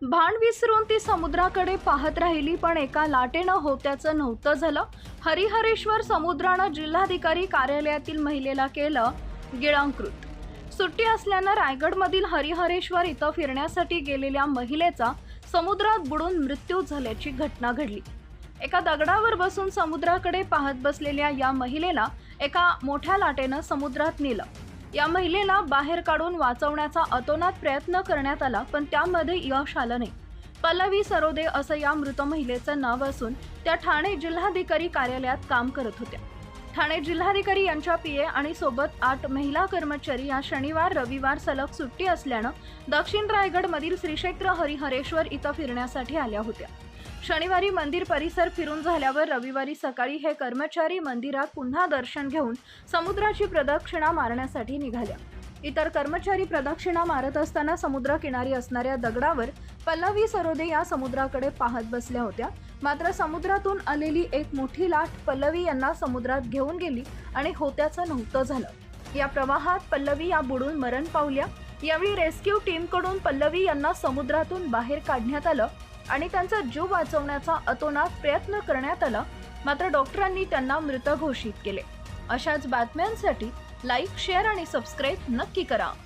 भान विसरून ती समुद्राकडे पाहत राहिली, पण एका लाटेनं होत्याचं नव्हतं झालं. हरिहरेश्वर समुद्रानं जिल्हाधिकारी कार्यालयातील महिलेला केलं गिळंकृत. सुट्टी असल्यानं रायगडमधील हरिहरेश्वर इथं फिरण्यासाठी गेलेल्या महिलेचा समुद्रात बुडून मृत्यू झाल्याची घटना घडली. एका दगडावर बसून समुद्राकडे पाहत बसलेल्या या महिलेला एका मोठ्या लाटेनं समुद्रात नेलं. या महिलेला बाहेर काढून वाचवण्याचा अतोनात प्रयत्न करण्यात आला, पण त्यामध्ये यश आलं नाही. पल्लवी सरोदे असं या मृत महिलेचं नाव असून त्या ठाणे जिल्हाधिकारी कार्यालयात काम करत होत्या. ठाणे जिल्हाधिकारी यांच्या पीए आणि सोबत 8 महिला कर्मचारी या शनिवार रविवार सलग सुट्टी असल्यानं दक्षिण रायगडमधील श्री क्षेत्र हरिहरेश्वर इथं फिरण्यासाठी आल्या होत्या. शनिवारी मंदिर परिसर फिरून झाल्यावर रविवारी सकाळी हे कर्मचारी मंदिरात पुन्हा दर्शन घेऊन समुद्राची प्रदक्षिणा मारण्यासाठी निघाल्या. इतर कर्मचारी प्रदक्षिणा मारत असताना समुद्रकिनारी असणाऱ्या दगडावर पल्लवी सरोदे या समुद्राकडे पाहत बसल्या होत्या. मात्र समुद्रातून आलेली एक मोठी लाट पल्लवी यांना समुद्रात घेऊन गेली आणि होत्याचं नव्हतं झालं. या प्रवाहात पल्लवी या बुडून मरण पावल्या. यावेळी रेस्क्यू टीमकडून पल्लवी यांना समुद्रातून बाहेर काढण्यात आलं आणि त्यांचा जीव वाचवण्याचा अतोनात प्रयत्न करण्यात आला. मात्र डॉक्टरांनी त्यांना मृत घोषित केले. अशाच बातम्यांसाठी लाईक, शेअर आणि सबस्क्राईब नक्की करा.